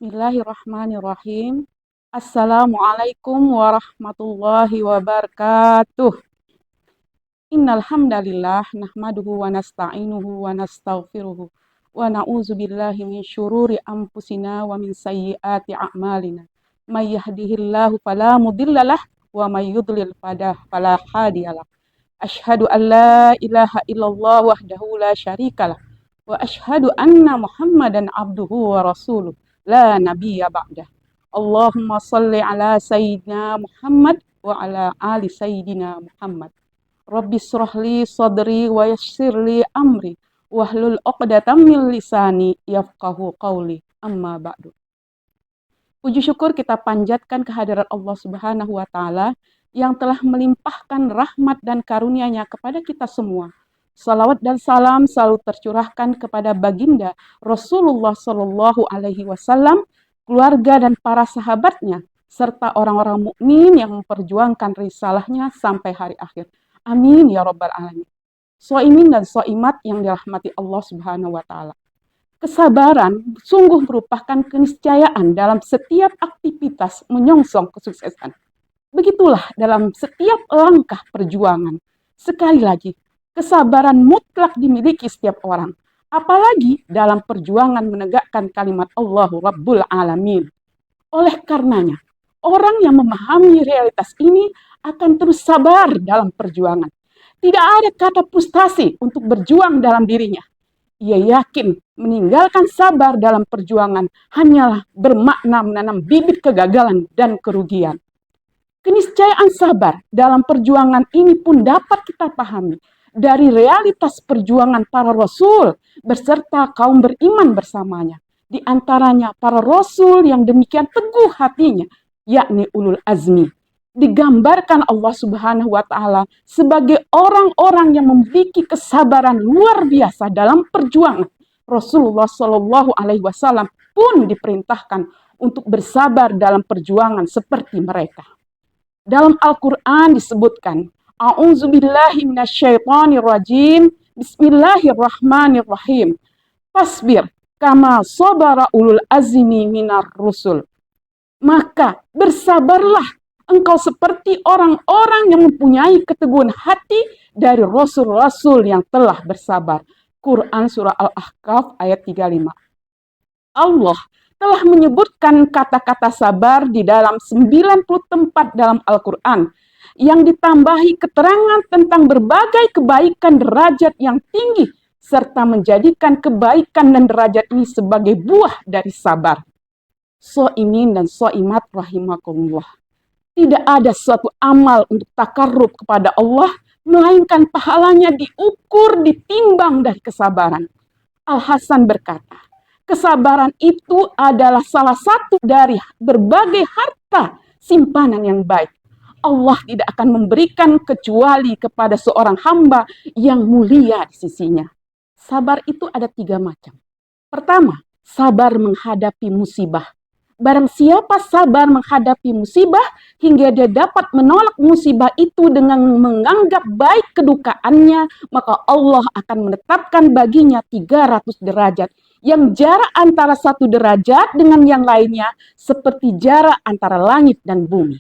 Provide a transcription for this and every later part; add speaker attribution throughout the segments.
Speaker 1: Bismillahirrahmanirrahim. Assalamualaikum warahmatullahi wabarakatuh. Innal hamdalillah nahmaduhu wa nasta'inuhu wa nastaghfiruhu wa na'udzu billahi min syururi anfusina wa min sayyiati a'malina. May yahdihillahu fala mudhillalah wa may yudlil fala hadiyalah. Asyhadu an la ilaha illallah wahdahu la syarikalah wa asyhadu anna Muhammadan abduhu wa rasuluh la nabiyya ba'dah. Allahumma shalli ala sayyidina Muhammad wa ala ali sayyidina Muhammad. Rabbi shrahli sadri wa yassirli amri wahlul 'uqdatam min lisani yafqahu qawli. Amma ba'du. Puji syukur kita panjatkan kehadirat Allah Subhanahu wa taala yang telah melimpahkan rahmat dan karunia-Nya kepada kita semua. Salawat dan salam selalu tercurahkan kepada baginda Rasulullah Shallallahu Alaihi Wasallam, keluarga dan para sahabatnya, serta orang-orang mukmin yang memperjuangkan risalahnya sampai hari akhir. Amin ya Rabbal Alamin. Soimin dan soimat yang dirahmati Allah Subhanahu wa Ta'ala. Kesabaran sungguh merupakan keniscayaan dalam setiap aktivitas menyongsong kesuksesan. Begitulah dalam setiap langkah perjuangan. Sekali lagi, kesabaran mutlak dimiliki setiap orang. Apalagi dalam perjuangan menegakkan kalimat Allahu Rabbul Alamin. Oleh karenanya, orang yang memahami realitas ini akan terus sabar dalam perjuangan. Tidak ada kata frustasi untuk berjuang dalam dirinya. Ia yakin meninggalkan sabar dalam perjuangan hanyalah bermakna menanam bibit kegagalan dan kerugian. Keniscayaan sabar dalam perjuangan ini pun dapat kita pahami dari realitas perjuangan para rasul beserta kaum beriman bersamanya. Di antaranya para rasul yang demikian teguh hatinya, yakni ulul azmi. Digambarkan Allah Subhanahu wa Ta'ala sebagai orang-orang yang memiliki kesabaran luar biasa dalam perjuangan. Rasulullah Shallallahu Alaihi Wasallam pun diperintahkan untuk bersabar dalam perjuangan seperti mereka. Dalam Al-Quran disebutkan, A'udzubillahi minasyaitonirrajim, Bismillahirrahmanirrahim. Fasbir kama sabara ulul azmi minar rusul. Maka bersabarlah engkau seperti orang-orang yang mempunyai keteguhan hati dari rasul-rasul yang telah bersabar. Quran Surah Al-Ahqaf ayat 35. Allah telah menyebutkan kata-kata sabar di dalam 90 tempat dalam Al-Quran yang ditambahi keterangan tentang berbagai kebaikan derajat yang tinggi serta menjadikan kebaikan dan derajat ini sebagai buah dari sabar. Soimin dan soimat rahimakumullah. Tidak ada suatu amal untuk takarrub kepada Allah, melainkan pahalanya diukur, ditimbang dari kesabaran. Al-Hasan berkata, kesabaran itu adalah salah satu dari berbagai harta simpanan yang baik. Allah tidak akan memberikan kecuali kepada seorang hamba yang mulia di sisinya. Sabar itu ada 3 macam. Pertama, sabar menghadapi musibah. Barang siapa sabar menghadapi musibah hingga dia dapat menolak musibah itu dengan menganggap baik kedukaannya, maka Allah akan menetapkan baginya 300 derajat. Yang jarak antara satu derajat dengan yang lainnya seperti jarak antara langit dan bumi.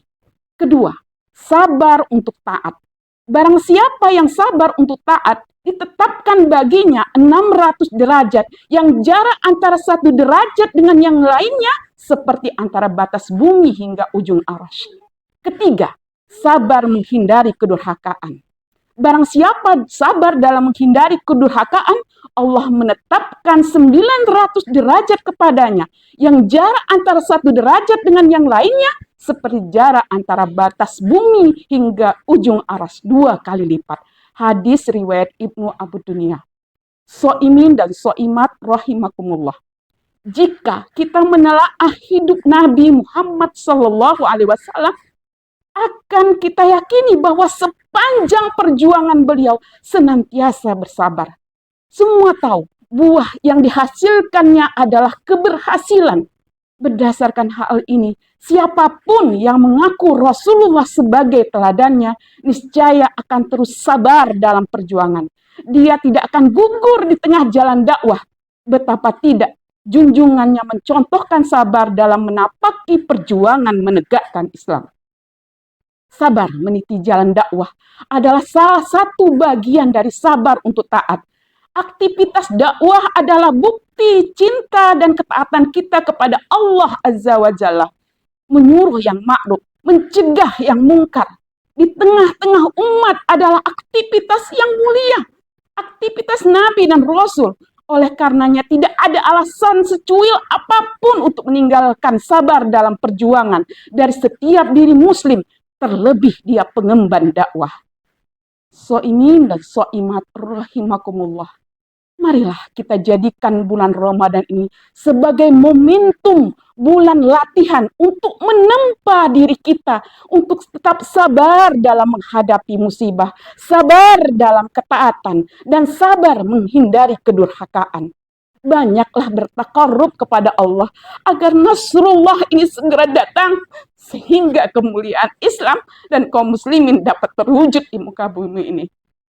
Speaker 1: Kedua, sabar untuk taat. Barang siapa yang sabar untuk taat, ditetapkan baginya 600 derajat. Yang jarak antara satu derajat dengan yang lainnya seperti antara batas bumi hingga ujung arasy. Ketiga, sabar menghindari kedurhakaan. Barang siapa sabar dalam menghindari kedurhakaan, Allah menetapkan 900 derajat kepadanya. Yang jarak antara satu derajat dengan yang lainnya seperti jarak antara batas bumi hingga ujung arasy 2 kali lipat. Hadis riwayat Ibnu Abu Dunya. Soimin dan soimat rahimakumullah. Jika kita menelaah hidup Nabi Muhammad Sallallahu Alaihi Wasallam, akan kita yakini bahwa sepanjang perjuangan beliau senantiasa bersabar. Semua tahu buah yang dihasilkannya adalah keberhasilan. Berdasarkan hal ini, siapapun yang mengaku Rasulullah sebagai teladannya, niscaya akan terus sabar dalam perjuangan. Dia tidak akan gugur di tengah jalan dakwah. Betapa tidak, Junjungannya mencontohkan sabar dalam menapaki perjuangan menegakkan Islam. Sabar meniti jalan dakwah adalah salah satu bagian dari sabar untuk taat. Aktivitas dakwah adalah bukti cinta dan ketaatan kita kepada Allah Azza wa Jalla. Menyuruh yang ma'ruf, mencegah yang mungkar. Di tengah-tengah umat adalah aktivitas yang mulia. Aktivitas Nabi dan Rasul. Oleh karenanya tidak ada alasan secuil apapun untuk meninggalkan sabar dalam perjuangan dari setiap diri muslim, terlebih dia pengemban dakwah. So'imin dan so'imat rahimakumullah. Marilah kita jadikan bulan Ramadan ini sebagai momentum bulan latihan untuk menempa diri kita untuk tetap sabar dalam menghadapi musibah, sabar dalam ketaatan, dan sabar menghindari kedurhakaan. Banyaklah bertakarrub kepada Allah agar Nasrullah ini segera datang sehingga kemuliaan Islam dan kaum muslimin dapat terwujud di muka bumi ini.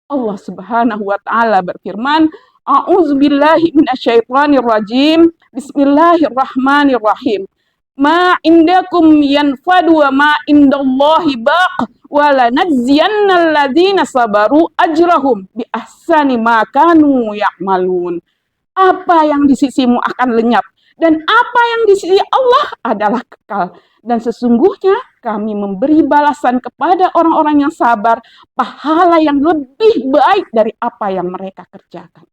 Speaker 1: Allah Subhanahu wa taala berfirman, A'udzubillahi minasyaitonirrajim. Bismillahirrahmanirrahim. Ma indakum yanfadu wa ma indallahi baq wa lanajziyannal ladzina sabaru ajrahum bi ahsani ma kanu ya'malun. Apa yang di sisimu akan lenyap dan apa yang di sisi Allah adalah kekal. Dan sesungguhnya kami memberi balasan kepada orang-orang yang sabar pahala yang lebih baik dari apa yang mereka kerjakan.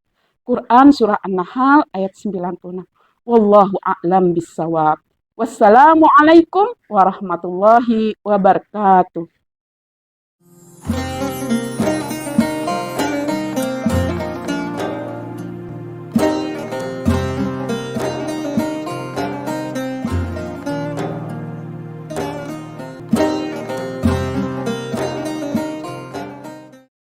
Speaker 1: Quran Surah An-Nahl ayat 96. Wallahu a'lam bissawab. Wassalamualaikum warahmatullahi wabarakatuh.